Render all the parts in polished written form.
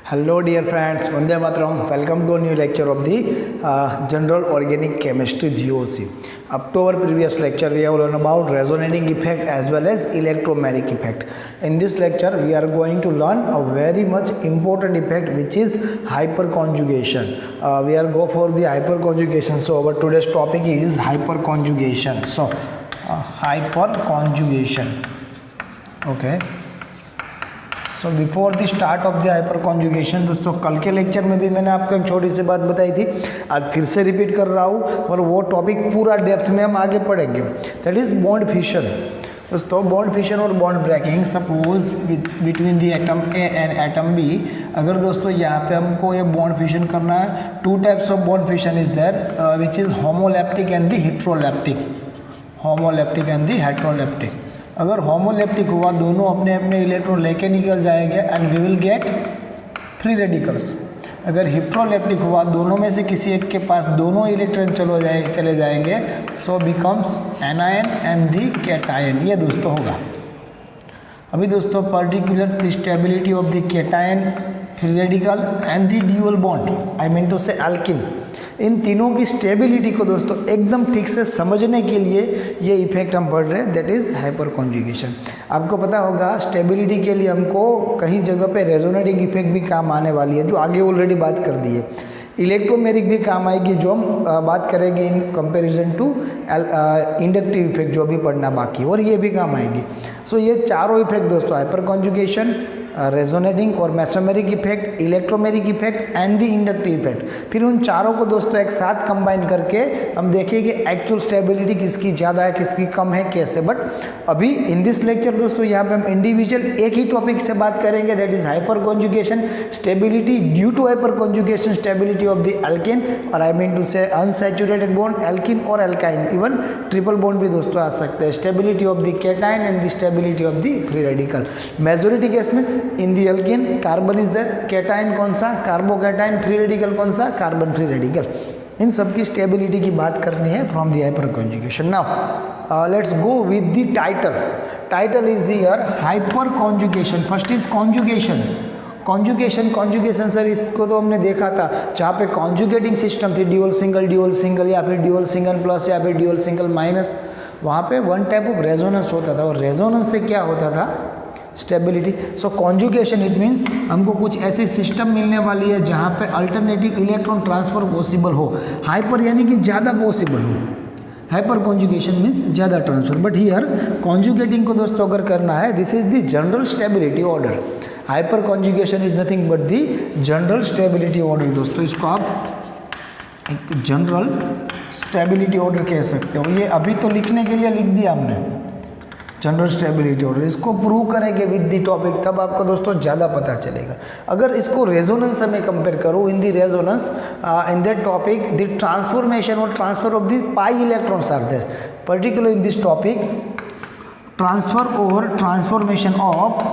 Hello dear friends, Vande Mataram. Welcome to a new lecture of the General Organic Chemistry GOC. Up to our previous lecture we have learned about resonating effect as well as electromagnetic effect. In this lecture we are going to learn a very much important effect which is hyperconjugation. We are go for the hyperconjugation. So our today's topic is hyperconjugation. So hyperconjugation. Okay. So before the start of the hyper conjugation दोस्तों कल के lecture में भी मैंने आपको एक छोटी सी बात बताई थी, आज फिर से रिपीट कर रहा हूँ और वो टॉपिक पूरा डेप्थ में हम आगे पढ़ेंगे। That is bond fission. दोस्तों बॉन्ड फिशन और bond breaking suppose between the atom A and atom B. अगर दोस्तों यहाँ पे हमको ये बॉन्ड फिशन करना है, two types of bond fission is there which is homolytic and the heterolytic. Homolytic and the heterolytic. अगर होमोलैप्टिक हुआ दोनों अपने अपने इलेक्ट्रॉन लेके निकल जाएंगे and we will get free radicals. अगर हेट्रोलैप्टिक हुआ दोनों में से किसी एक के पास दोनों इलेक्ट्रॉन चले जाएंगे, so becomes anion and the cation. ये दोस्तों होगा। अभी दोस्तों particular the stability of the cation, free radical and the dual bond, I mean to say alkene, इन तीनों की स्टेबिलिटी को दोस्तों एकदम ठीक से समझने के लिए ये इफेक्ट हम पढ़ रहे हैं, दैट इज़ हाइपर कॉन्जुगेशन। आपको पता होगा स्टेबिलिटी के लिए हमको कहीं जगह पे रेजोनेटिंग इफेक्ट भी काम आने वाली है, जो आगे ऑलरेडी बात कर दी है। इलेक्ट्रोमेरिक भी काम आएगी, जो हम बात करेंगे in comparison to inductive effect, जो भी पढ़ना बाकी, और ये भी काम आएगी। सो ये चारों इफेक्ट दोस्तों हाइपर कॉन्जुगेशन, रेजोनेटिंग और mesomeric effect, electromeric effect and the inductive effect, फिर उन चारों को दोस्तों एक साथ कंबाइन करके हम देखेंगे एक्चुअल स्टेबिलिटी किसकी ज़्यादा है किसकी कम है कैसे। बट अभी इन दिस लेक्चर दोस्तों यहाँ पे हम इंडिविजुअल एक ही टॉपिक से बात करेंगे, that is hyperconjugation, stability due to hyperconjugation, stability of the alkane, और I mean to say unsaturated bond, alkene और एल्काइन, इवन ट्रिपल बॉन्ड भी दोस्तों आ सकते हैं, stability of the cation and the stability of the free radical. Majority case में in the alkene carbon is there, cation कौन सा carbocation, free radical कौन सा कार्बन फ्री रेडिकल। इन सब की स्टेबिलिटी की बात करनी है from the hyper conjugation. Now let's go with the title. Title is here hyper conjugation. First is conjugation. Conjugation sir इसको तो हमने देखा था जहाँ पे कॉन्जुगेटिंग सिस्टम थी, ड्यूअल सिंगल या फिर ड्यूअल सिंगल प्लस या फिर ड्यूअल सिंगल माइनस, वहाँ पे वन टाइप ऑफ रेजोनेंस होता था, और रेजोनेंस से क्या होता था stability. So conjugation it means हमको कुछ ऐसी सिस्टम मिलने वाली है जहाँ पे अल्टरनेटिव इलेक्ट्रॉन ट्रांसफर पॉसिबल हो। हाइपर यानी कि ज़्यादा पॉसिबल हो, हाइपर कॉन्जुगेशन मीन्स ज़्यादा ट्रांसफर। बट हियर कॉन्जुगेटिंग को दोस्तों अगर करना है, this is the general stability order. Hyper conjugation is nothing but the general stability order. दोस्तों इसको आप एक जनरल स्टेबिलिटी ऑर्डर कह सकते हो। ये अभी तो लिखने के लिए लिख दिया हमने जनरल स्टेबिलिटी ऑर्डर, इसको प्रूव करेंगे विद द टॉपिक, तब आपको दोस्तों ज़्यादा पता चलेगा। अगर इसको रेजोनेंस से मैं कंपेयर करूँ, in the resonance in that topic the transformation और transfer of the pi electrons are there, particular in this topic transfer और ट्रांसफॉर्मेशन ऑफ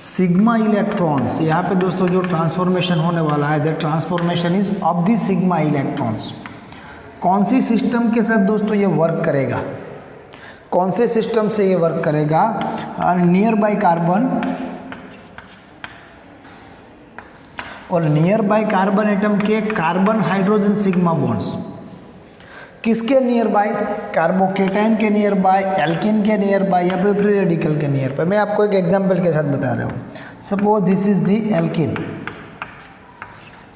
सिग्मा इलेक्ट्रॉन्स। यहाँ पे दोस्तों जो ट्रांसफॉर्मेशन होने वाला है, that transformation is of the sigma electrons. कौन सी सिस्टम के साथ दोस्तों ये वर्क करेगा, कौन से सिस्टम से ये वर्क करेगा, नियर बाय कार्बन और नियर बाय कार्बन एटम के कार्बन हाइड्रोजन सिग्मा बॉन्ड्स। किसके नियर बाय, कार्बोकेटाइन के नियर बाय, एल्किन के नियर बाय या फिर फ्री रेडिकल के नियर बाय। मैं आपको एक एग्जांपल के साथ बता रहा हूँ। Suppose this is the alkene,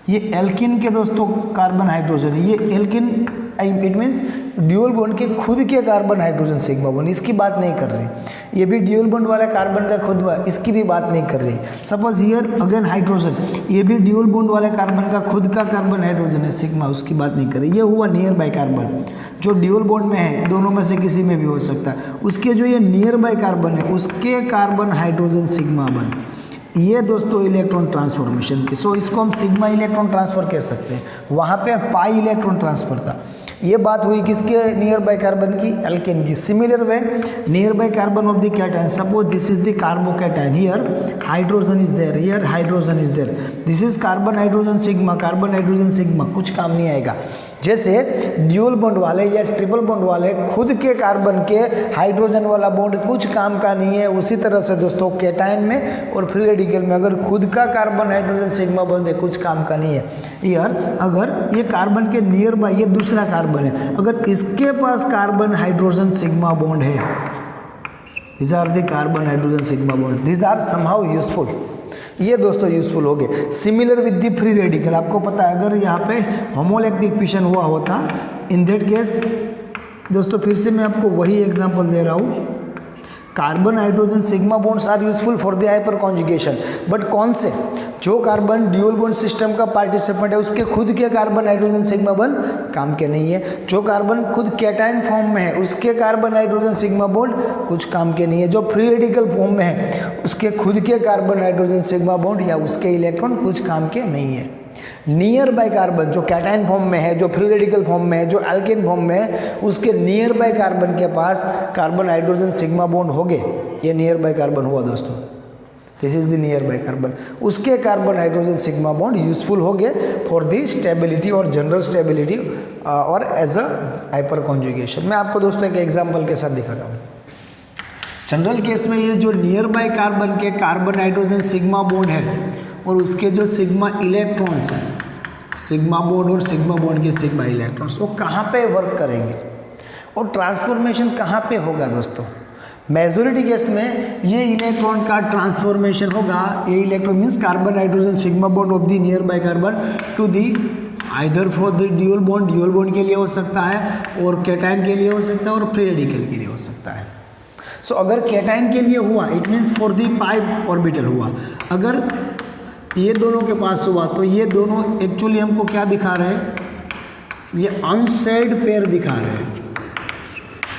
ये एल्किन के दोस्तों कार्बन हाइड्रोजन, ये alkene it means dual bond के खुद के कार्बन हाइड्रोजन सिग्मा बॉन्ड, इसकी बात नहीं कर रही। ये भी ड्यूअल बॉन्ड वाला कार्बन का खुद, इसकी भी बात नहीं कर रही। सपोज हियर अगेन हाइड्रोजन, ये भी ड्यूअल बॉन्ड वाले कार्बन का खुद का कार्बन हाइड्रोजन है सिग्मा, उसकी बात नहीं कर रही। ये हुआ नियर बाय कार्बन, जो ड्यूअल बॉन्ड में है, दोनों में से किसी में भी हो सकता है। उसके जो ये नियर बाय कार्बन है उसके कार्बन हाइड्रोजन सिग्मा बॉन्ड, ये दोस्तों इलेक्ट्रॉन ट्रांसफॉर्मेशन की। सो इसको हम सिग्मा इलेक्ट्रॉन ट्रांसफर कह सकते हैं। वहाँ पे पाई इलेक्ट्रॉन ट्रांसफर था। ये बात हुई किसके नियर बाय कार्बन की, एल्केन की। Similar way nearby carbon of the cation, suppose this is the carbocation, here hydrogen is there, here hydrogen is there, this is carbon hydrogen sigma, कुछ काम नहीं आएगा। जैसे ड्यूल बॉन्ड वाले या triple bond वाले खुद के कार्बन के हाइड्रोजन वाला बॉन्ड कुछ काम का नहीं है, उसी तरह से दोस्तों कैटायन में और फ्री रेडिकल में अगर खुद का कार्बन हाइड्रोजन सिग्मा बॉन्ड है कुछ काम का नहीं है। यार अगर ये कार्बन के नियर बाय ये दूसरा कार्बन है, अगर इसके पास कार्बन हाइड्रोजन सिग्मा बॉन्ड है, these are the carbon hydrogen sigma bond, these are somehow useful, ये दोस्तों यूजफुल हो गए। Similar with the free radical, आपको पता है अगर यहाँ पे होमोलैक्टिक फिशन हुआ होता इन दैट केस दोस्तों, फिर से मैं आपको वही एग्जांपल दे रहा हूँ, carbon hydrogen sigma bonds are useful for the hyperconjugation, but कौन से, जो कार्बन ड्यूल बॉन्ड सिस्टम का पार्टिसिपेंट है उसके खुद के कार्बन हाइड्रोजन सिग्मा बॉन्ड काम के नहीं है, जो कार्बन खुद कैटायन फॉर्म में है उसके कार्बन हाइड्रोजन सिग्मा बॉन्ड कुछ काम के नहीं है, जो फ्री रेडिकल फॉर्म में है उसके खुद के कार्बन हाइड्रोजन सिग्मा बॉन्ड या उसके इलेक्ट्रॉन कुछ काम के नहीं है। नियर बाय कार्बन जो कैटायन फॉर्म में है, जो फ्री रेडिकल फॉर्म में है, जो एल्केन फॉर्म में है, उसके नियर बाय कार्बन के पास कार्बन हाइड्रोजन सिग्मा बॉन्ड हो गए, ये नियर बाय कार्बन हुआ दोस्तों, this is the nearby carbon, उसके carbon hydrogen sigma bond useful हो गए फॉर दी स्टेबिलिटी और जनरल स्टेबिलिटी और एज अ हाइपर कॉन्जुगेशन। मैं आपको दोस्तों एक एग्जांपल के साथ दिखाता हूँ। जनरल केस में ये जो नियर बाय कार्बन के कार्बन हाइड्रोजन सिग्मा बॉन्ड है और उसके जो सिग्मा इलेक्ट्रॉन्स हैं, सिग्मा बॉन्ड और सिग्मा बॉन्ड के सिग्मा इलेक्ट्रॉन्स, वो कहाँ पे वर्क करेंगे और ट्रांसफॉर्मेशन कहाँ पे होगा दोस्तों। मेजॉरिटी केस में ये इलेक्ट्रॉन का ट्रांसफॉर्मेशन होगा, ये electron means carbon hydrogen sigma bond of the nearby carbon to the either for the dual bond के लिए हो सकता है और कैटायन के लिए हो सकता है और फ्री रेडिकल के लिए हो सकता है। सो अगर कैटायन के लिए हुआ it means for the pi orbital हुआ, अगर ये दोनों के पास हुआ तो ये दोनों एक्चुअली हमको क्या दिखा रहे हैं, ये अनशेयर्ड पेयर दिखा रहे हैं,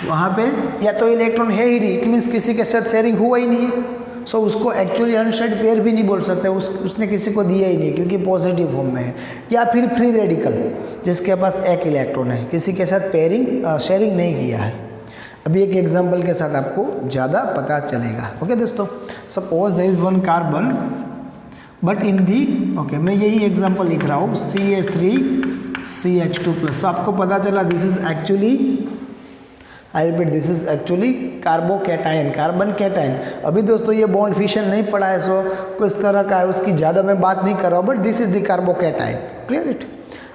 वहाँ पे या तो इलेक्ट्रॉन है ही नहीं, इट मीन्स किसी के साथ शेयरिंग हुआ ही नहीं है, सो उसको एक्चुअली अनशेयर्ड पेयर भी नहीं बोल सकते, उसने किसी को दिया ही नहीं क्योंकि पॉजिटिव फॉर्म में है। या फिर फ्री रेडिकल जिसके पास एक इलेक्ट्रॉन है, किसी के साथ शेयरिंग नहीं किया है। अभी एक एग्जाम्पल के साथ आपको ज़्यादा पता चलेगा। ओके दोस्तों, suppose there is one carbon but in the okay, मैं यही एग्जाम्पल लिख रहा हूँ CH3CH2+, तो आपको पता चला this is actually, I repeat, this is actually carbocation, carbon cation. अभी दोस्तों ये बॉन्ड फिशन नहीं पड़ा है, सो किस तरह का है उसकी ज़्यादा मैं बात नहीं कर रहा हूँ, but this is the carbocation, clear it.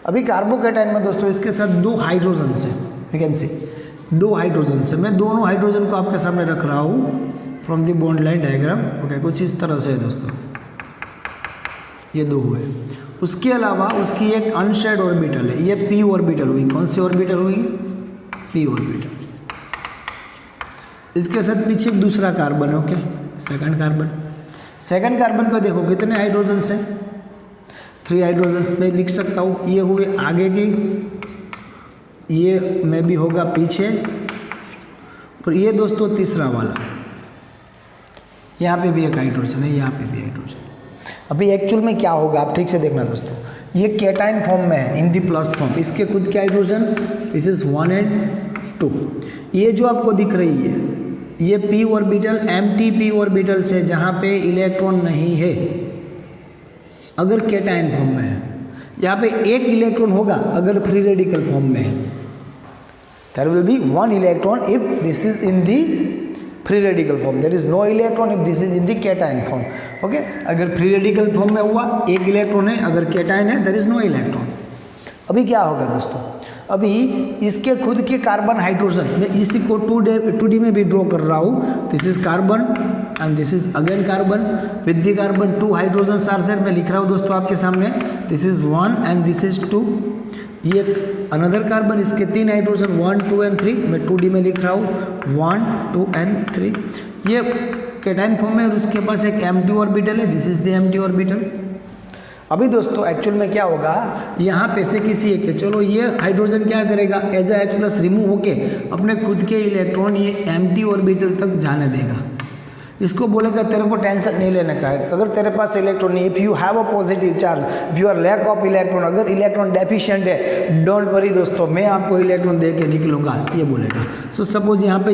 अभी कार्बोकैटायन में दोस्तों इसके साथ दो हाइड्रोजन है, यू कैन सी दो हाइड्रोजन है, मैं दोनों हाइड्रोजन को आपके सामने रख रहा हूँ from the bond line diagram. Okay, कुछ इस तरह से है दोस्तों, ये दो हुए। उसके अलावा उसकी एक अनशेयर्ड ऑर्बिटल है, ये p ऑर्बिटल हुई, कौन सी ऑर्बिटल हुई, p ऑर्बिटल। इसके साथ पीछे एक दूसरा कार्बन है, ओके, सेकंड कार्बन पे देखो कितने हाइड्रोजन्स हैं, 3 हाइड्रोजन्स में लिख सकता हूँ, ये हुए आगे की, ये में भी होगा पीछे, और ये दोस्तों तीसरा वाला, यहाँ पे भी एक हाइड्रोजन है, यहाँ पे भी हाइड्रोजन। अभी एक्चुअल में क्या होगा आप ठीक से देखना दोस्तों, ये कैटायन फॉर्म में है इन दी प्लस फॉर्म, इसके खुद के हाइड्रोजन दिस इज 1 and 2, ये जो आपको दिख रही है ये p orbital empty p orbital से जहाँ पे इलेक्ट्रॉन नहीं है, अगर कैटायन फॉर्म में है, यहाँ पे एक इलेक्ट्रॉन होगा अगर फ्री रेडिकल फॉर्म में है, there will be 1 electron if this is in the free radical form, there is no electron if this is in the cation form. Okay, अगर फ्री रेडिकल फॉर्म में हुआ एक electron है, अगर cation है there is no electron. अभी क्या होगा दोस्तों, अभी इसके खुद के कार्बन हाइड्रोजन, मैं इसी को 2D में भी ड्रॉ कर रहा हूँ, this is carbon and this is again carbon with the carbon 2 hydrogen are there, मैं लिख रहा हूँ दोस्तों आपके सामने, this is 1 and this is 2, ये अनदर कार्बन, इसके 3 हाइड्रोजन 1, 2 and 3, मैं 2D में लिख रहा हूँ 1, 2 and 3, ये कैटायन फॉर्म में और उसके पास एक एम्प्टी ऑर्बिटल है, this is the empty orbital. अभी दोस्तों एक्चुअल में क्या होगा, यहाँ पे से किसी एक के, चलो ये हाइड्रोजन क्या करेगा, एज a H+ रिमूव होके अपने खुद के इलेक्ट्रॉन ये एम्प्टी ऑर्बिटल तक जाने देगा। इसको बोलेगा तेरे को टेंशन नहीं लेने का है। अगर तेरे पास इलेक्ट्रॉन नहीं, if you have a positive charge, if you are lack of electron, अगर इलेक्ट्रॉन डेफिशिएंट है, डोंट वरी दोस्तों, मैं आपको इलेक्ट्रॉन दे के निकलूंगा, ये बोलेगा। सो सपोज यहाँ पे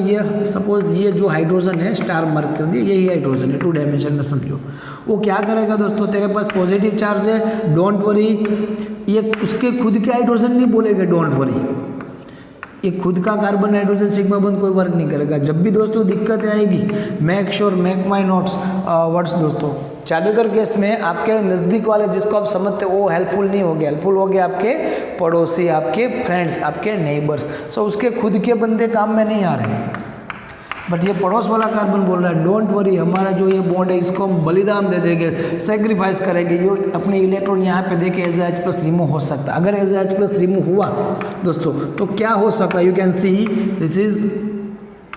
ये जो हाइड्रोजन है स्टार मार्क कर दिया, यही हाइड्रोजन है, 2 डायमेंशन में समझो। वो क्या करेगा दोस्तों, तेरे पास पॉजिटिव चार्ज है, डोंट वरी, ये उसके खुद के हाइड्रोजन नहीं बोलेगा डोंट वरी, ये खुद का कार्बन नाइट्रोजन सिग्मा बॉन्ड कोई वर्क नहीं करेगा। जब भी दोस्तों दिक्कत आएगी, make sure make my notes words दोस्तों, ज़्यादातर केस में आपके नज़दीक वाले जिसको आप समझते हो वो हेल्पफुल नहीं हो गया, हेल्पफुल हो गया आपके पड़ोसी, आपके फ्रेंड्स, आपके नेबर्स। सो उसके खुद के बंदे काम में नहीं आ रहे, बट ये पड़ोस वाला कार्बन बोल रहा है डोंट वरी, हमारा जो ये बॉन्ड है इसको हम बलिदान दे देंगे, सेक्रीफाइस करेंगे, ये अपने इलेक्ट्रॉन यहाँ पे देके H+ रिमूव हो सकता है। अगर H+ रिमूव हुआ दोस्तों तो क्या हो सकता है, you can see this is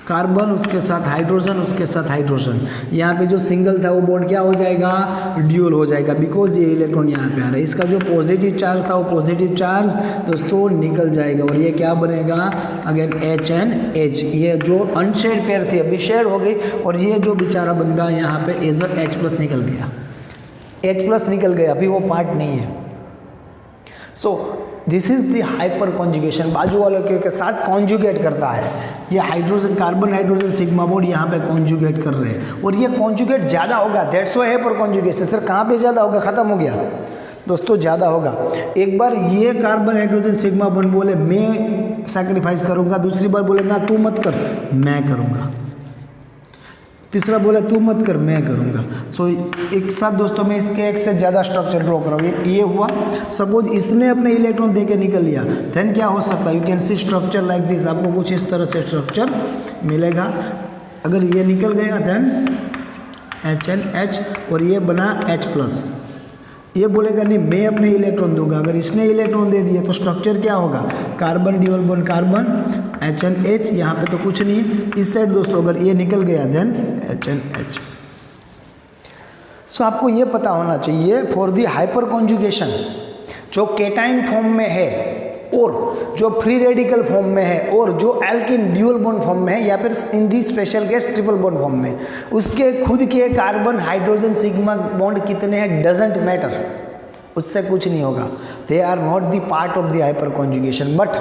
carbon, उसके साथ हाइड्रोजन, उसके साथ हाइड्रोजन, यहाँ पे जो सिंगल था वो बॉन्ड क्या हो जाएगा, ड्यूल हो जाएगा, बिकॉज ये इलेक्ट्रॉन यहाँ पे आ रहा है। इसका जो पॉजिटिव चार्ज था वो पॉजिटिव चार्ज दोस्तों निकल जाएगा और ये क्या बनेगा, अगेन HNH, ये जो अनशेड पेयर थी अभी शेड हो गई और ये जो बेचारा बंदा यहाँ पे H+ निकल गया, H+ निकल गया, अभी वो पार्ट नहीं है। So this is the hyper conjugation, बाजू वालों के साथ कॉन्जुगेट करता है। ये hydrogen carbon hydrogen sigma bond यहाँ पे कॉन्जुगेट कर रहे हैं और ये कॉन्जुगेट ज़्यादा होगा, that's why hyper conjugation. Sir कहाँ पे ज़्यादा होगा, खत्म हो गया दोस्तों, ज़्यादा होगा। एक बार ये कार्बन हाइड्रोजन सिग्मा बॉन्ड बोले मैं सैक्रिफाइस करूँगा, दूसरी बार बोले ना तू मत कर मैं करूँगा, तीसरा बोला तू मत कर मैं करूँगा। सो एक साथ दोस्तों मैं इसके एक से ज़्यादा स्ट्रक्चर ड्रॉ कराऊँ। ये हुआ, सपोज इसने अपने इलेक्ट्रॉन दे के निकल लिया, देन क्या हो सकता है, you can C structure like this, आपको कुछ इस तरह से स्ट्रक्चर मिलेगा। अगर ये निकल गया देन HNH और ये बना H+, ये बोलेगा नहीं मैं अपने इलेक्ट्रॉन दूंगा। अगर इसने इलेक्ट्रॉन दे दिया तो स्ट्रक्चर क्या होगा, carbon dual bond carbon HNH, यहाँ पे तो कुछ नहीं है। इस साइड दोस्तों अगर ये निकल गया देन HNH। सो आपको ये पता होना चाहिए फॉर दी हाइपर कॉन्जुगेशन जो केटाइन फॉर्म में है और जो फ्री रेडिकल फॉर्म में है और जो एल्किन ड्यूल बॉन्ड फॉर्म में है या फिर in the special case triple bond form में, उसके खुद के कार्बन हाइड्रोजन सिग्मा बॉन्ड कितने हैं डजंट मैटर, उससे कुछ नहीं होगा। They are not the part of the hyperconjugation, but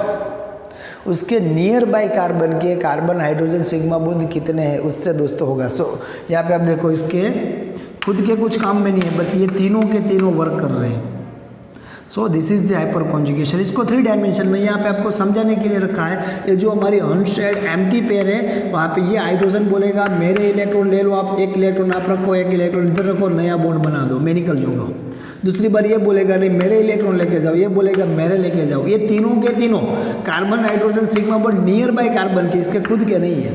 उसके नियर बाय कार्बन के कार्बन हाइड्रोजन सिग्मा बॉन्ड कितने हैं उससे दोस्तों होगा। सो यहाँ पे आप देखो इसके खुद के कुछ काम में नहीं है, बट ये तीनों के तीनों वर्क कर रहे हैं। सो this is the hyper conjugation. इसको 3 डायमेंशन में यहाँ पे आपको समझाने के लिए रखा है। ये जो हमारी अनशेड एम्प्टी पेयर है वहाँ पे ये हाइड्रोजन बोलेगा मेरे इलेक्ट्रॉन ले लो आप, एक इलेक्ट्रॉन आप रखो, एक इलेक्ट्रॉन इधर रखो, नया बॉन्ड बना दो, मैं निकल जाऊँगा। दूसरी बार ये बोलेगा नहीं मेरे इलेक्ट्रॉन लेके जाओ, ये बोलेगा मेरे लेके जाओ। ये तीनों के तीनों carbon hydrogen sigma bond near by carbon के, इसके खुद के नहीं है।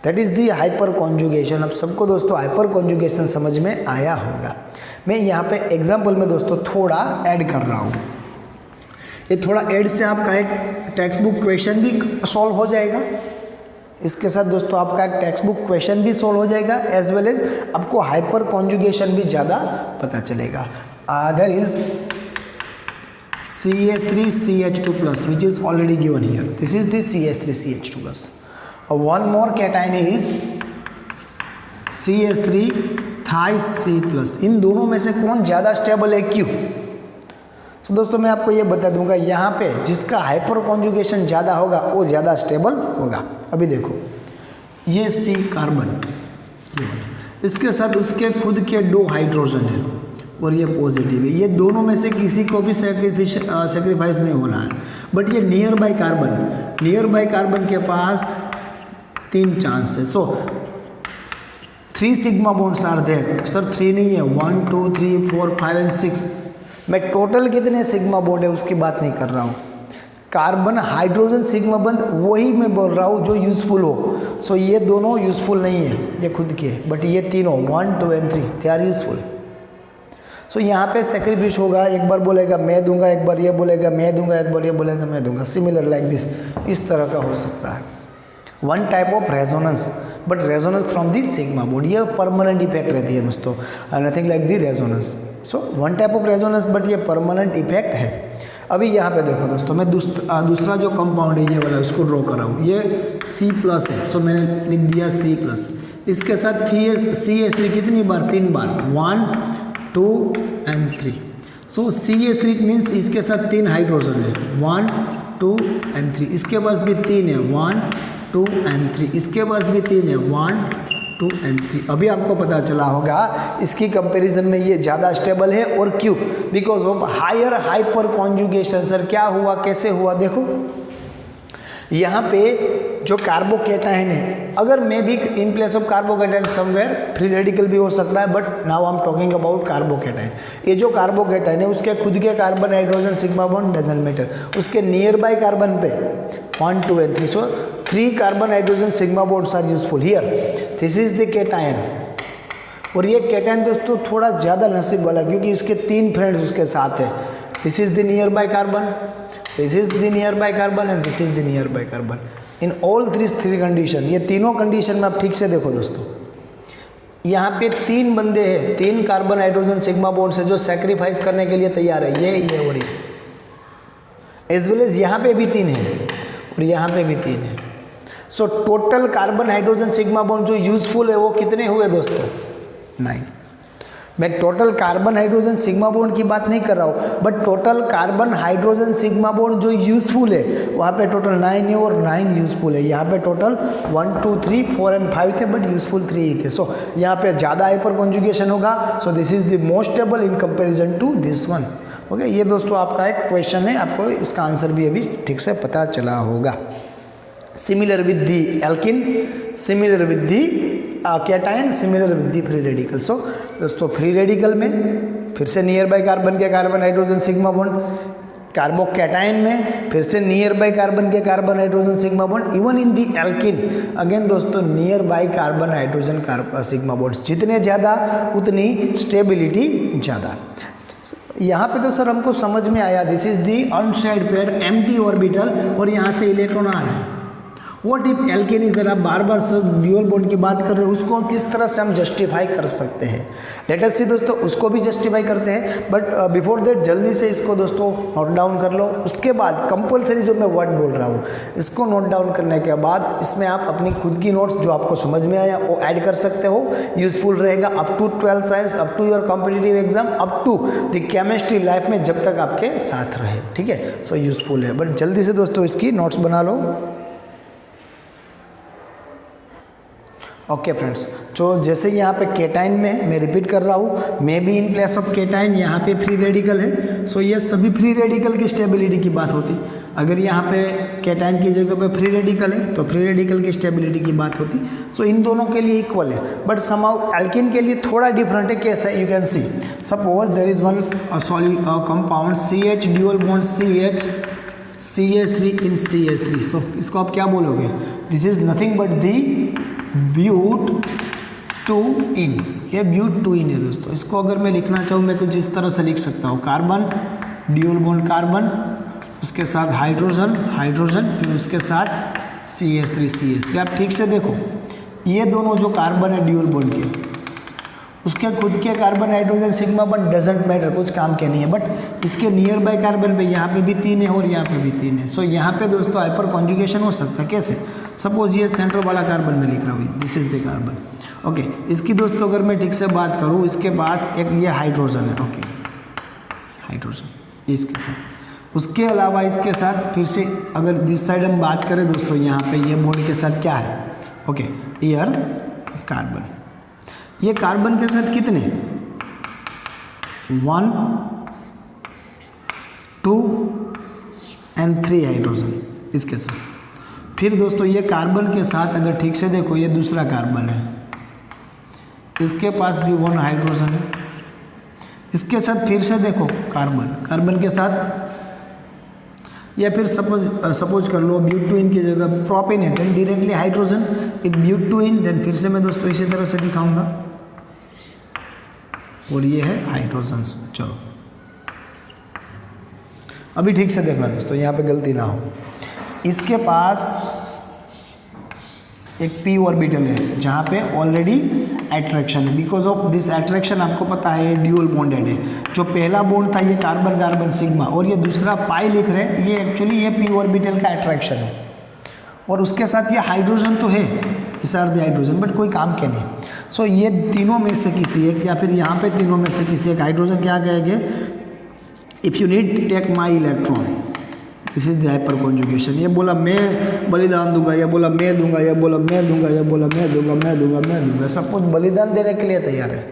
That is the hyper conjugation. अब सबको दोस्तों हाइपर कॉन्जुगेशन समझ में आया होगा। मैं यहाँ पे एग्जाम्पल में दोस्तों थोड़ा ऐड कर रहा हूँ। ये थोड़ा ऐड से आपका एक टेक्स्ट बुक क्वेश्चन भी सॉल्व हो जाएगा, इसके साथ दोस्तों आपका एक टेक्स्ट बुक क्वेश्चन भी सॉल्व हो जाएगा, एज वेल एज आपको हाइपर कॉन्जुगेशन भी ज़्यादा पता चलेगा। There is CH3CH2+ which is already given here. This is the CH3CH2+. One more cation is CH3ThC+. इन दोनों में से कौन ज़्यादा स्टेबल है, क्यों? तो दोस्तों मैं आपको ये बता दूंगा, यहाँ पे जिसका हाइपर कॉन्जुगेशन ज़्यादा होगा वो ज़्यादा स्टेबल होगा। अभी देखो ये C कार्बन, इसके साथ उसके खुद के 2 हाइड्रोजन है और ये पॉजिटिव है। ये दोनों में से किसी को भी सेक्रीफाइस नहीं होना है, बट ये नियर बाय कार्बन के पास 3 चांस है। So 3 sigma bonds are there. Sir 3 नहीं है, 1 2 3 4 5 एंड 6। मैं टोटल कितने सिग्मा बॉन्ड है उसकी बात नहीं कर रहा हूँ। कार्बन हाइड्रोजन सिग्मा बॉन्ड वही मैं बोल रहा हूँ जो यूजफुल हो। सो ये दोनों यूजफुल नहीं है, ये खुद के, बट ये तीनों 1 2 एंड 3 दे आर यूजफुल। सो यहाँ पे सेक्रीफाइस होगा, एक बार बोलेगा मैं दूंगा, एक बार ये बोलेगा मैं दूंगा, एक बार ये बोलेगा मैं दूंगा, सिमिलर लाइक दिस, इस तरह का हो सकता है। One type of resonance, but resonance from the sigma bond, ये परमानेंट इफेक्ट रहती है दोस्तों, nothing like the resonance. So one type of resonance, but ये परमानेंट इफेक्ट है। अभी यहाँ पे देखो दोस्तों, मैं दूसरा जो कंपाउंड है ये वाला उसको ड्रॉ कर रहा हूँ। ये C+ है, सो मैंने लिख दिया C+। इसके साथ CH3 कितनी बार? 3 बार, 1 2 and 3। सो CH3 मीन्स इसके साथ 3 हाइड्रोजन है, 1 2 and 3। इसके पास भी 3 है, 1 2 and 3। इसके पास भी 3 है, 1 2 and 3। अभी आपको पता चला होगा इसकी कंपैरिजन में ये ज़्यादा स्टेबल है। और क्यों? Because of higher hyperconjugation. Sir क्या हुआ, कैसे हुआ? देखो यहाँ पे जो कार्बोकेटाइन है, अगर मैं भी in place of carbocation somewhere free radical भी हो सकता है, but now I am talking about carbocation. ये जो कार्बोकेटाइन है उसके खुद के carbon hydrogen sigma bond doesn't matter, उसके नियर बाय कार्बन पे 1 2 and 3। So 3 carbon hydrogen sigma bonds are useful here. This is the cation. और ये केटाइन दोस्तों थोड़ा ज़्यादा नसीब वाला, क्योंकि इसके 3 फ्रेंड्स उसके साथ है। This is the nearby carbon, this is the nearby carbon and this is the nearby carbon. In all three condition, ये तीनों कंडीशन में आप ठीक से देखो दोस्तों, यहाँ पे 3 बंदे हैं, 3 कार्बन हाइड्रोजन सिग्मा बॉन्ड से जो सेक्रीफाइस करने के लिए तैयार है, ये और ये। एज वेल एज यहाँ पे भी 3 है और यहाँ पे भी 3 है। So total carbon hydrogen sigma bond जो यूजफुल है वो कितने हुए दोस्तों? 9। मैं total carbon hydrogen sigma bond की बात नहीं कर रहा हूँ, but total carbon hydrogen sigma bond जो यूजफुल है वहाँ पे टोटल 9 है और 9 यूजफुल है। यहाँ पे टोटल 1 2 3 4 and 5 थे, बट यूजफुल 3 ही थे। सो यहाँ पे ज़्यादा हाइपर कॉन्जुगेशन होगा। So this is the most stable in comparison to this one. Okay, ये दोस्तों आपका एक क्वेश्चन है, आपको इसका आंसर भी अभी ठीक से पता चला होगा। Similar with the alkene, similar with the cation, similar with the free radical. So दोस्तों फ्री रेडिकल में फिर से नियर बाय कार्बन के carbon hydrogen sigma bond, carbocation में फिर से नियर बाय कार्बन के carbon hydrogen sigma bond, even in the alkene again दोस्तों nearby carbon hydrogen sigma bond. जितने ज़्यादा उतनी स्टेबिलिटी ज़्यादा। यहाँ पे तो सर हमको समझ में आया, this is the unshared pair empty orbital और यहाँ से इलेक्ट्रॉन आ रहा है। What if alkane is there? आप बार बार सर ड्यूअल बॉन्ड की बात कर रहे हैं, उसको किस तरह से हम जस्टिफाई कर सकते हैं? लेट अस सी दोस्तों, उसको भी जस्टिफाई करते हैं, बट बिफोर दैट जल्दी से इसको दोस्तों नोट डाउन कर लो। उसके बाद कंपल्सरी जो मैं वर्ड बोल रहा हूँ इसको नोट डाउन करने के बाद इसमें आप अपनी खुद की नोट्स जो आपको समझ में आया वो ऐड कर सकते हो। यूजफुल रहेगा up to 12th science, up to your competitive exam, up to the chemistry life में जब तक आपके साथ रहे। ठीक है, सो यूजफुल है। बट जल्दी से दोस्तों इसकी नोट्स बना लो। ओके फ्रेंड्स, तो जैसे यहाँ पे केटाइन में मैं रिपीट कर रहा हूँ, may be in place of cation यहाँ पे फ्री रेडिकल है। सो ये सभी फ्री रेडिकल की स्टेबिलिटी की बात होती। अगर यहाँ पे केटाइन की जगह पे फ्री रेडिकल है तो फ्री रेडिकल की स्टेबिलिटी की बात होती। सो इन दोनों के लिए इक्वल है, बट समाउ एल्किन के लिए थोड़ा डिफरेंट है। कैसा है? You can see, suppose there is one compound CH dual bond CH3 in CH3। So इसको आप क्या बोलोगे? This is nothing but the ब्यूट-2-इन। ये ब्यूट-2-इन है दोस्तों। इसको अगर मैं लिखना चाहूँ मैं कुछ इस तरह से लिख सकता हूँ, कार्बन ड्यूअल बॉन्ड कार्बन, उसके साथ हाइड्रोजन हाइड्रोजन, फिर उसके साथ CH3। आप ठीक से देखो, ये दोनों जो कार्बन है ड्यूअल बॉन्ड के, उसके खुद के carbon hydrogen sigma bond doesn't matter, कुछ काम के नहीं है, बट इसके नियर बाय कार्बन पे यहाँ पे भी 3 है और यहाँ पे भी 3 है। सो यहाँ पे दोस्तों हाइपर कॉन्जुगेशन हो सकता है। कैसे? सपोज ये सेंटर वाला कार्बन में लिख रहा हूँ, this is the carbon. Okay, इसकी दोस्तों अगर मैं ठीक से बात करूँ, इसके पास एक ये हाइड्रोजन है। ओके, हाइड्रोजन इसके साथ, उसके अलावा इसके साथ फिर से अगर दिस साइड हम बात करें दोस्तों, यहाँ पे ये बॉन्ड के साथ क्या है? Okay, year carbon. ये कार्बन के साथ कितने? 1 2 and 3 हाइड्रोजन इसके साथ। फिर दोस्तों ये कार्बन के साथ अगर ठीक से देखो, ये दूसरा कार्बन है, इसके पास भी 1 हाइड्रोजन है। इसके साथ फिर से देखो कार्बन के साथ, या फिर सपोज कर लो ब्यूट-2-इन की जगह प्रोपेन है, देन डायरेक्टली हाइड्रोजन इट ब्यूट-2-इन। देन फिर से मैं दोस्तों इसी तरह से दिखाऊंगा, और ये है हाइड्रोजन्स। चलो अभी ठीक से देखना दोस्तों, यहाँ पे गलती ना हो। इसके पास एक p ऑर्बिटल है जहाँ पे ऑलरेडी एट्रैक्शन है, बिकॉज ऑफ दिस एट्रैक्शन आपको पता है ड्यूल बॉन्डेड है। जो पहला बॉन्ड था ये कार्बन कार्बन सिग्मा और ये दूसरा पाई लिख रहे हैं, ये एक्चुअली ये p ऑर्बिटल का एट्रैक्शन है और उसके साथ ये हाइड्रोजन तो है, इस आर द हाइड्रोजन, बट कोई काम के नहीं। सो ये तीनों में से किसी एक या फिर यहाँ पे तीनों में से किसी एक हाइड्रोजन क्या कहेंगे, if you need take my electron, this is the hyperconjugation. ये बोला मैं बलिदान दूंगा, ये बोला मैं दूंगा, ये बोला मैं दूंगा, ये बोला मैं दूंगा, मैं दूंगा, मैं दूंगा, सब कुछ बलिदान देने के लिए तैयार है।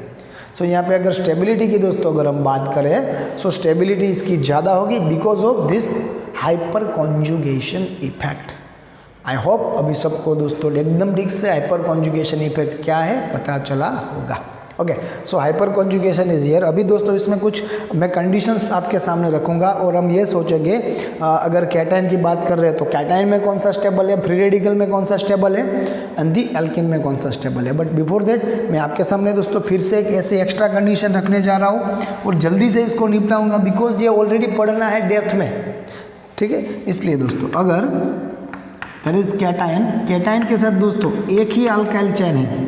सो यहाँ पे अगर स्टेबिलिटी की दोस्तों अगर हम बात करें, सो स्टेबिलिटी इसकी ज़्यादा होगी because of this hyper conjugation effect. I hope अभी सबको दोस्तों एकदम ठीक से हाइपर कॉन्जुगेशन इफेक्ट क्या है पता चला होगा। Okay, so hyper conjugation is here. अभी दोस्तों इसमें कुछ मैं कंडीशंस आपके सामने रखूंगा और हम ये सोचेंगे अगर कैटायन की बात कर रहे हैं तो कैटायन में कौन सा स्टेबल है, फ्री रेडिकल में कौन सा स्टेबल है, एंड दी एल्किन में कौन सा स्टेबल है। बट बिफोर दैट मैं आपके सामने दोस्तों फिर से एक ऐसे एक्स्ट्रा कंडीशन रखने जा रहा हूँ और जल्दी से इसको निपटाऊंगा बिकॉज ये ऑलरेडी पढ़ना है डेप्थ में, ठीक है। इसलिए दोस्तों अगर देयर इज कैटायन, कैटायन के साथ दोस्तों एक ही अल्काइल चेन है,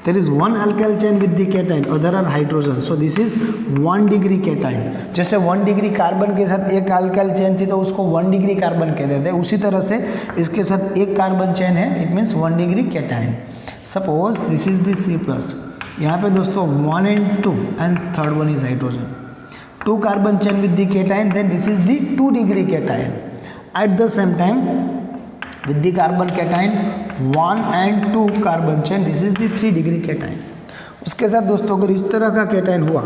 there is one alkyl chain with the cation और there are hydrogen, so this is 1 degree cation। जैसे 1 डिग्री कार्बन के साथ एक अल्काइल चेन थी तो उसको 1 डिग्री कार्बन कह देते हैं, उसी तरह से इसके साथ एक कार्बन चेन है, it means 1 degree cation। Suppose this is the C+, यहाँ पे दोस्तों 1 and 2 and third one is hydrogen, 2 carbon chain with the cation, then this is the 2 degree cation। At the same time with the carbon cation 1 and 2 carbon chain, this is the 3 degree cation। उसके साथ दोस्तों अगर इस तरह का cation हुआ,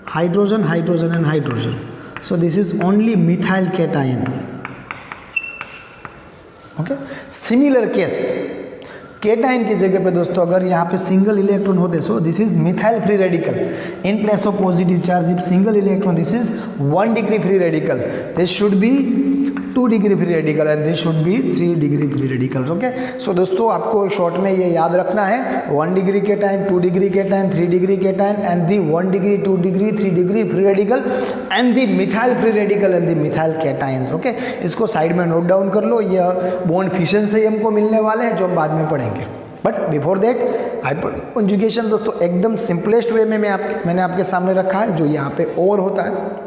hydrogen hydrogen and hydrogen, so this is only methyl cation। Okay, similar case cation की जगह पे दोस्तों अगर यहाँ पे सिंगल इलेक्ट्रॉन होते, so this is methyl free radical in place of positive charge, if single electron this is 1 degree free radical, this should be 2 degree free radical and this should be 3 degree free radical. Okay, so दोस्तों आपको short में ये याद रखना है, 1 degree cation, 2 degree cation, 3 degree cation and the 1 degree, 2 degree, 3 degree free radical and the methyl free radical and the methyl cations. Okay, इसको side में note down कर लो, ये बॉन्ड फिशन से हमको मिलने वाले हैं जो हम बाद में पढ़ेंगे। But before that hyper conjugation दोस्तों एकदम सिंपलेस्ट वे में मैंने आपके सामने रखा है, जो यहाँ पे और होता है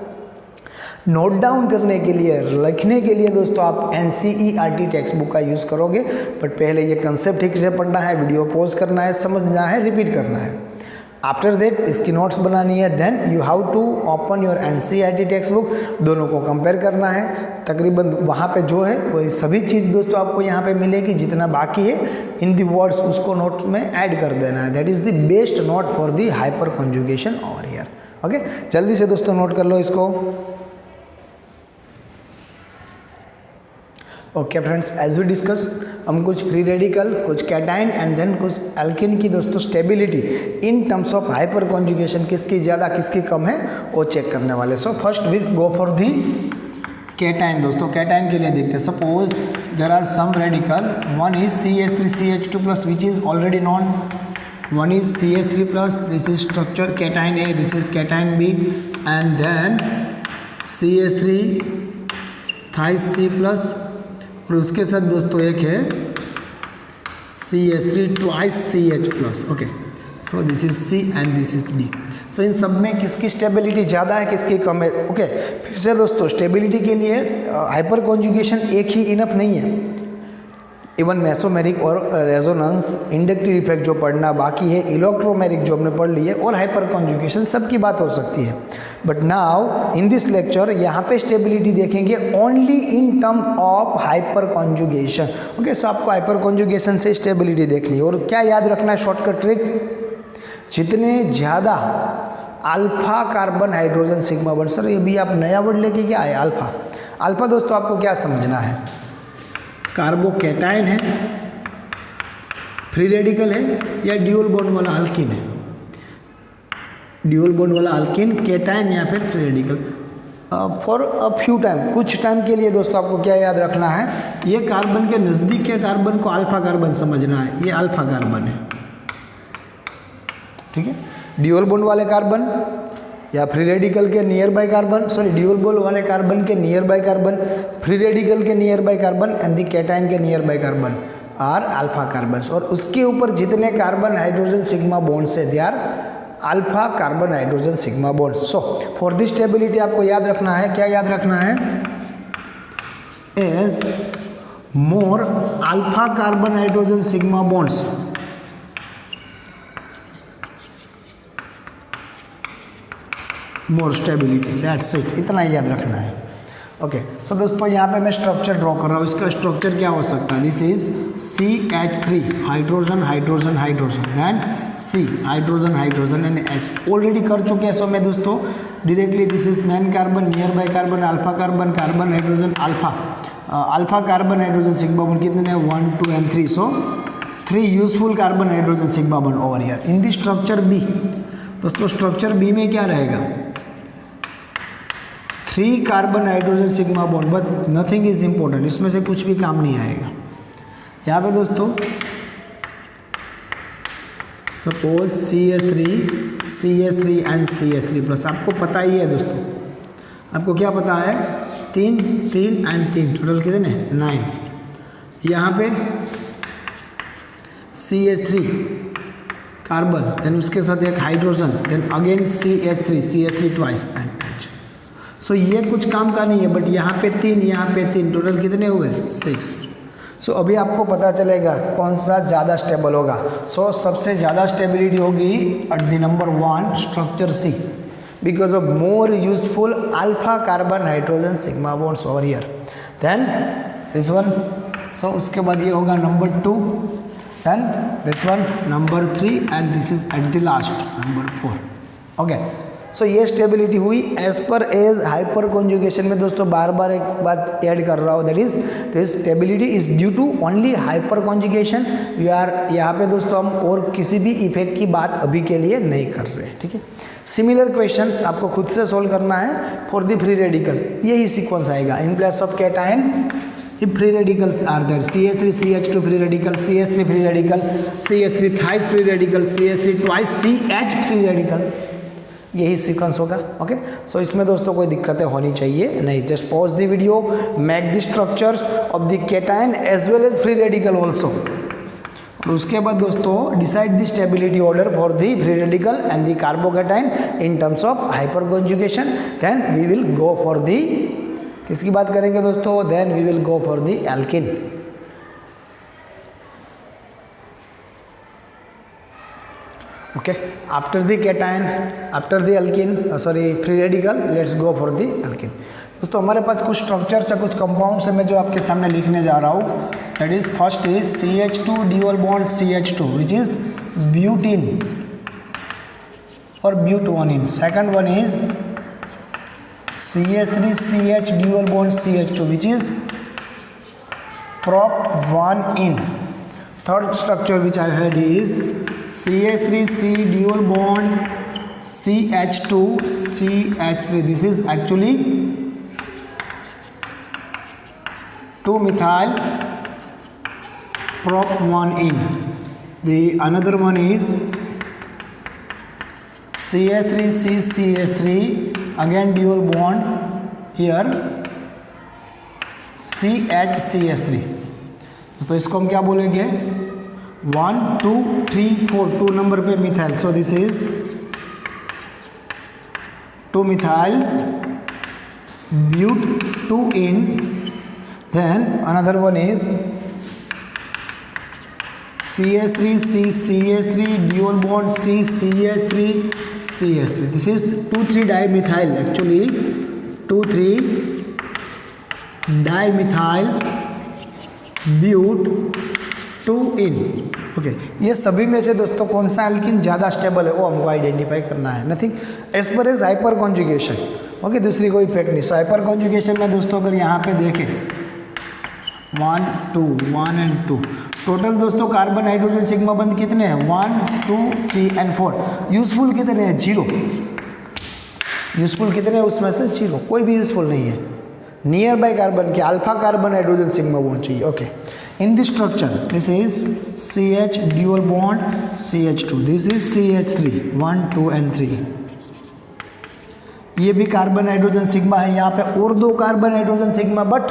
नोट डाउन करने के लिए, लिखने के लिए दोस्तों आप NCERT टेक्स्ट बुक का यूज़ करोगे, बट पहले ये कंसेप्ट ठीक से पढ़ना है, वीडियो पॉज करना है, समझना है, रिपीट करना है। आफ्टर दैट इसकी नोट्स बनानी है, then you have to open your NCERT textbook, दोनों को कंपेयर करना है। तकरीबन वहाँ पे जो है वही सभी चीज़ दोस्तों आपको यहाँ पे मिलेगी, जितना बाकी है इन दी वर्ड्स उसको नोट में ऐड कर देना है। That is the best note for the hyperconjugation over here. Okay, जल्दी से दोस्तों नोट कर लो इसको। Okay friends, as we discuss हम कुछ फ्री रेडिकल, कुछ कैटाइन एंड देन कुछ एल्किन की दोस्तों stability in terms of hyperconjugation किसकी ज़्यादा किसकी कम है वो चेक करने वाले। So first we go for the cation. दोस्तों कैटाइन के लिए देखते हैं, suppose there are some radical, one is CH3CH2+ which is already known, one is CH3+, this is structure cation A, this is cation B and then CH3 thrice C+, और उसके साथ दोस्तों एक है CH3 twice CH+। Okay, so this is C and this is D। सो इन सब में किसकी stability ज़्यादा है किसकी कम है। ओके, फिर से दोस्तों स्टेबिलिटी के लिए हाइपर कॉन्जुगेशन एक ही इनफ नहीं है, इवन मेसोमेरिक और रेजोनेंस, इंडक्टिव इफेक्ट जो पढ़ना बाकी है, इलेक्ट्रोमेरिक जो हमने पढ़ ली है, और हाइपर कॉन्जुगेशन सबकी बात हो सकती है। But now in this lecture यहाँ पे स्टेबिलिटी देखेंगे only in term of hyperconjugation. Okay, so आपको हाइपर कॉन्जुगेशन से स्टेबिलिटी देखनी है। और क्या याद रखना है शॉर्टकट ट्रिक, जितने ज़्यादा alpha carbon hydrogen sigma bond, sir ये भी आप नया वर्ड लेके क्या आए अल्फा। अल्फा दोस्तों आपको क्या समझना है, कार्बोकैटायन है, फ्री रेडिकल है या ड्यूल बॉन्ड वाला अल्किन है। ड्यूल बॉन्ड वाला अल्किन, कैटायन या फिर free radical. For a few time, कुछ टाइम के लिए दोस्तों आपको क्या याद रखना है, ये कार्बन के नज़दीक के कार्बन को अल्फा कार्बन समझना है, ये अल्फा कार्बन है, ठीक है। ड्यूल बॉन्ड वाले कार्बन या फ्री रेडिकल के nearby carbon, sorry dual bond वाले कार्बन के nearby carbon, free radical के nearby carbon and the cation के nearby carbon are alpha carbons. और उसके ऊपर जितने कार्बन हाइड्रोजन सिग्मा बॉन्ड्स है they are alpha carbon hydrogen sigma bonds. So for this stability आपको याद रखना है, क्या याद रखना है, as more alpha carbon hydrogen sigma bonds more stability, that's it, इतना ही याद रखना है। ओके सो दोस्तों यहाँ पे मैं स्ट्रक्चर ड्रॉ कर रहा हूँ, इसका स्ट्रक्चर क्या हो सकता है, this is CH3 hydrogen hydrogen hydrogen then C hydrogen hydrogen and H already कर चुके हैं। सो मैं दोस्तों directly this is main carbon nearby carbon alpha carbon carbon hydrogen alpha carbon hydrogen sigma bond कितने हैं 1 2 and 3, so 3 useful carbon hydrogen sigma bond over here in the structure B। दोस्तों structure B में क्या रहेगा, 3 carbon hydrogen sigma bond, but nothing is important, इसमें से कुछ भी काम नहीं आएगा। यहाँ पे दोस्तों suppose CH3 and CH3 plus, आपको पता ही है दोस्तों, आपको क्या पता है, 3 एंड 3 टोटल कितने 9। यहाँ पे CH3 कार्बन देन उसके साथ एक hydrogen then again CH3 twice and H। So ये कुछ काम का नहीं है, बट यहाँ पे 3 टोटल कितने हुए 6। सो अभी आपको पता चलेगा कौन सा ज़्यादा स्टेबल होगा। सो सबसे ज़्यादा स्टेबिलिटी होगी at the number 1 structure C because of more useful alpha carbon hydrogen sigma bonds over here then this one. So उसके बाद ये होगा number 2 then this one number 3 and this is at the last number 4। Okay so ये stability हुई as per as hyper conjugation में। दोस्तों बार बार एक बात ऐड कर रहा हूँ, that is this stability is due to only hyperconjugation. We are यहाँ पे दोस्तों हम और किसी भी इफेक्ट की बात अभी के लिए नहीं कर रहे, ठीक है। सिमिलर क्वेश्चंस आपको खुद से सोल्व करना है फॉर द फ्री रेडिकल, यही सीक्वेंस आएगा। इन place of cation if free radicals are there, CH3 CH2 free radical, CH3 free radical, CH3 thrice free radical, CH3 twice CH free radical, यही sequence होगा। Okay so इसमें दोस्तों कोई दिक्कतें होनी चाहिए नहीं। Just pause the video, make the structures of the cation as well as free radical also. और उसके बाद दोस्तों decide the stability order for the free radical and the carbocation in terms of hyperconjugation, then we will go for the, किसकी बात करेंगे दोस्तों, then we will go for the alkene. Okay, after the cation, after the alkene, free radical, let's go for the alkene। दोस्तों हमारे पास कुछ structures है, कुछ compounds है, मैं जो आपके सामने लिखने जा रहा हूँ। That is first is CH2 dual bond CH2 which is butene और ब्यूटोनिन। Second one is CH3CH dual bond CH2 which is prop1in। Third structure which I had is CH3C dual bond CH2 CH3, this is actually 2-methyl prop1in। The another one is CH3C CH3 again dual bond here CH3। तो इसको हम क्या बोलेंगे, 1 2 3 4 2 number पे methyl. So this is 2 methyl but 2-in, then another one is CH3C CH3 dual bond CH3 CH3। This is 2,3 dimethyl, actually 2,3 dimethyl but 2-in। Okay ये सभी में से दोस्तों कौन सा एल्किन ज़्यादा स्टेबल है वो हमको आइडेंटिफाई करना है, nothing as per as hyperconjugation. Okay दूसरी कोई इफेक्ट नहीं। सो हाइपर कॉन्जुगेशन में दोस्तों अगर यहाँ पे देखें 1 2 1 एंड 2 टोटल दोस्तों कार्बन हाइड्रोजन सिग्मा बंद कितने हैं 1 2 3 एंड 4। यूजफुल कितने हैं 0। यूजफुल कितने हैं उसमें से 0, कोई भी यूजफुल नहीं है। नियर बाय कार्बन के alpha carbon hydrogen sigma bond चाहिए। Okay in the structure this is CH dual bond CH2, this is CH3 1 2 and 3, ये भी कार्बन हाइड्रोजन सिग्मा है, यहाँ पे और 2 कार्बन हाइड्रोजन सिग्मा, बट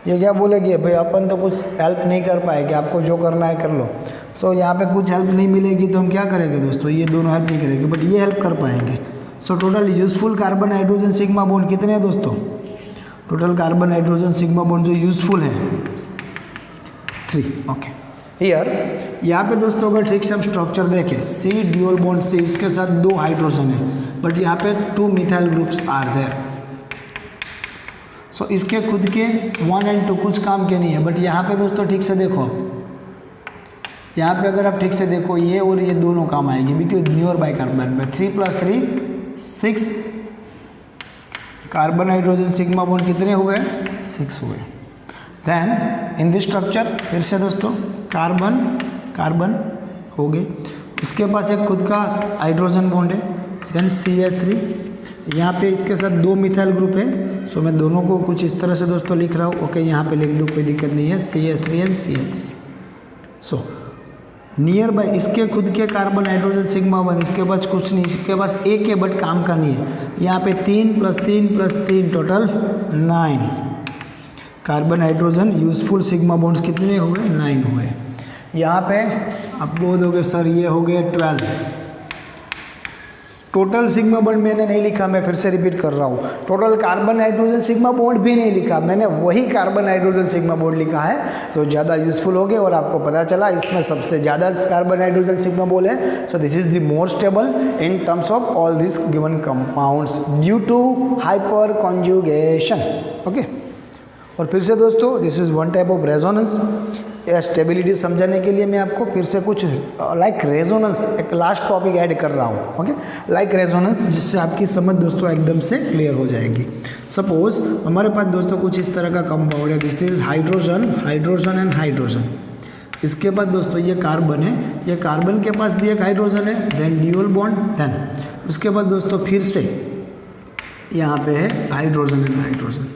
ये क्या बोलेगी भाई अपन तो कुछ हेल्प नहीं कर पाएंगे, आपको जो करना है कर लो। सो यहाँ पे कुछ हेल्प नहीं मिलेगी तो हम क्या करेंगे दोस्तों, ये दोनों हेल्प नहीं करेंगे बट ये हेल्प कर पाएंगे। So total useful carbon hydrogen sigma bond कितने हैं दोस्तों, total carbon hydrogen sigma bond जो यूजफुल है 3। ओके हियर यहाँ पे दोस्तों अगर ठीक से हम स्ट्रक्चर देखें, सी ड्यूअल बॉन्ड सी, उसके साथ 2 हाइड्रोजन है बट यहाँ पे 2 मिथाइल ग्रुप्स आर देयर। सो इसके खुद के 1 और 2 कुछ काम के नहीं है, बट यहाँ पे दोस्तों ठीक से देखो, यहाँ पे अगर आप ठीक से देखो ये और ये दोनों काम आएंगे बिकॉज न्यूअर बाई कार्बन पे 3 + 3 6 कार्बन हाइड्रोजन सिग्मा बॉन्ड कितने हुए, 6 हुए। देन इन दिस स्ट्रक्चर फिर से दोस्तों कार्बन कार्बन हो गए, उसके पास एक खुद का हाइड्रोजन बॉन्ड है, देन CH3, यहाँ पे इसके साथ 2 मिथाइल ग्रुप है। सो मैं दोनों को कुछ इस तरह से दोस्तों लिख रहा हूँ। ओके यहाँ पे लिख दो, कोई दिक्कत नहीं है, CH3 and CH3। So near by इसके खुद के कार्बन हाइड्रोजन सिग्मा बॉन्ड, इसके पास कुछ नहीं, इसके पास एक है बट काम का नहीं है। यहाँ पे 3 + 3 + 3 total 9 carbon hydrogen useful sigma bonds कितने हुए, 9 हुए। यहाँ पे आप बोलोगे सर ये हो गए 12। टोटल सिग्मा बॉन्ड मैंने नहीं लिखा, मैं फिर से रिपीट कर रहा हूँ, total carbon hydrogen sigma bond भी नहीं लिखा, मैंने वही कार्बन हाइड्रोजन सिग्मा बॉन्ड लिखा है तो ज़्यादा यूजफुल हो गए और आपको पता चला इसमें सबसे ज़्यादा कार्बन हाइड्रोजन सिग्मा बॉन्ड है। So this is the more stable in terms of all this given compounds due to hyperconjugation. Okay, और फिर से दोस्तों this is one type of resonance. Stability समझाने के लिए मैं आपको फिर से कुछ लाइक रेजोनेंस एक लास्ट टॉपिक ऐड कर रहा हूँ। ओके, लाइक रेजोनेंस, जिससे आपकी समझ दोस्तों एकदम से क्लियर हो जाएगी। सपोज हमारे पास दोस्तों कुछ इस तरह का कंपाउंड है, this is hydrogen, hydrogen and hydrogen. इसके बाद दोस्तों ये कार्बन है, ये कार्बन के पास भी एक हाइड्रोजन है, देन ड्यूअल बॉन्ड, देन उसके बाद दोस्तों फिर से यहाँ पे है hydrogen and hydrogen.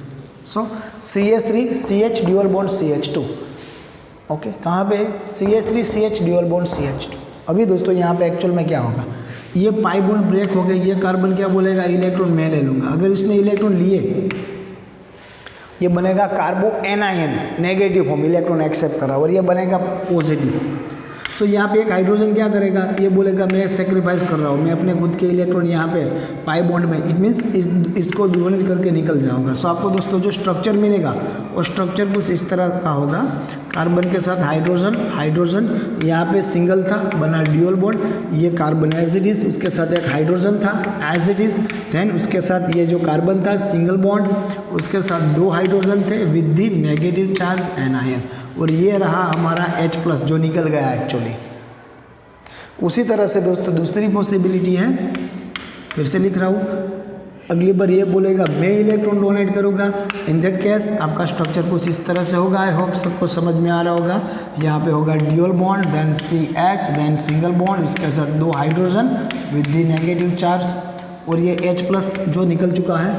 So CH3 CH dual bond CH2। Okay, कहाँ पे CH3 CH dual bond CH2। अभी दोस्तों यहाँ पे एक्चुअल में क्या होगा, ये पाई बॉन्ड ब्रेक हो गया, ये कार्बन क्या बोलेगा, इलेक्ट्रॉन मैं ले लूँगा। अगर इसने इलेक्ट्रॉन लिए ये बनेगा carbanion, negative form, electron accept करा, और ये बनेगा पॉजिटिव। सो यहाँ पे एक हाइड्रोजन क्या करेगा, ये बोलेगा मैं सेक्रीफाइस कर रहा हूँ, मैं अपने खुद के इलेक्ट्रॉन यहाँ पे पाई बॉन्ड में, इट मीन्स इसको डोनेट करके निकल जाऊँगा। सो आपको दोस्तों जो स्ट्रक्चर मिलेगा वो स्ट्रक्चर कुछ इस तरह का होगा, कार्बन के साथ हाइड्रोजन, हाइड्रोजन यहाँ पे सिंगल था बना ड्यूअल बॉन्ड, ये कार्बन एज इट इज, उसके साथ एक हाइड्रोजन था एज इट इज, देन उसके साथ ये जो कार्बन था सिंगल बॉन्ड, उसके साथ 2 हाइड्रोजन थे with the negative charge anion, और ये रहा हमारा H+ जो निकल गया एक्चुअली। उसी तरह से दोस्तों दूसरी पॉसिबिलिटी है, फिर से लिख रहा हूँ, अगली बार ये बोलेगा मैं इलेक्ट्रॉन डोनेट करूँगा, इन दैट केस आपका स्ट्रक्चर कुछ इस तरह से होगा। आई होप सबको समझ में आ रहा होगा। यहाँ पे होगा dual bond, then CH, then single bond, इसके साथ 2 hydrogen with the negative charge, और ये H+ जो निकल चुका है।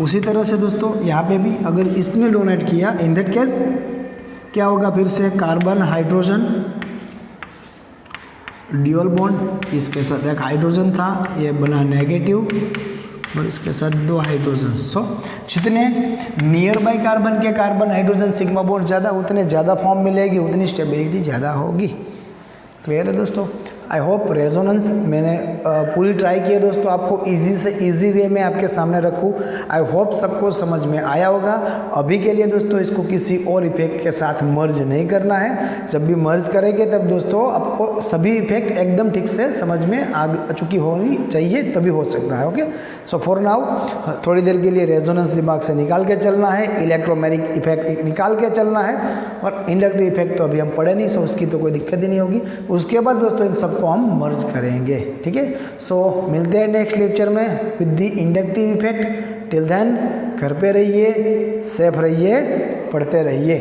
उसी तरह से दोस्तों यहाँ पे भी अगर इसने डोनेट किया, इन दैट केस क्या होगा, फिर से कार्बन हाइड्रोजन ड्यूअल बॉन्ड, इसके साथ एक हाइड्रोजन था, ये बना नेगेटिव, और इसके साथ 2 हाइड्रोजन। सो जितने नियर बाय कार्बन के कार्बन हाइड्रोजन सिग्मा बॉन्ड ज़्यादा, उतने ज़्यादा फॉर्म मिलेगी, उतनी स्टेबिलिटी ज़्यादा होगी। क्लियर है दोस्तों? आई होप रेजोनेंस मैंने पूरी ट्राई की है दोस्तों, आपको इजी से इजी वे में आपके सामने रखूँ। आई होप सबको समझ में आया होगा। अभी के लिए दोस्तों इसको किसी और इफेक्ट के साथ मर्ज नहीं करना है, जब भी मर्ज करेंगे तब दोस्तों आपको सभी इफेक्ट एकदम ठीक से समझ में आ चुकी होनी चाहिए, तभी हो सकता है। ओके, सो फॉर नाउ थोड़ी देर के लिए रेजोनेंस दिमाग से निकाल के चलना है, इलेक्ट्रोमैग्नेटिक इफेक्ट निकाल के चलना है, और इंडक्टिव इफेक्ट तो अभी हम पढ़े नहीं, सो उसकी तो कोई दिक्कत ही नहीं होगी। उसके बाद दोस्तों इन सबको हम मर्ज करेंगे। ठीक है, सो मिलते हैं नेक्स्ट लेक्चर में with the inductive effect. Till then घर पे रहिए, सेफ रहिए, पढ़ते रहिए।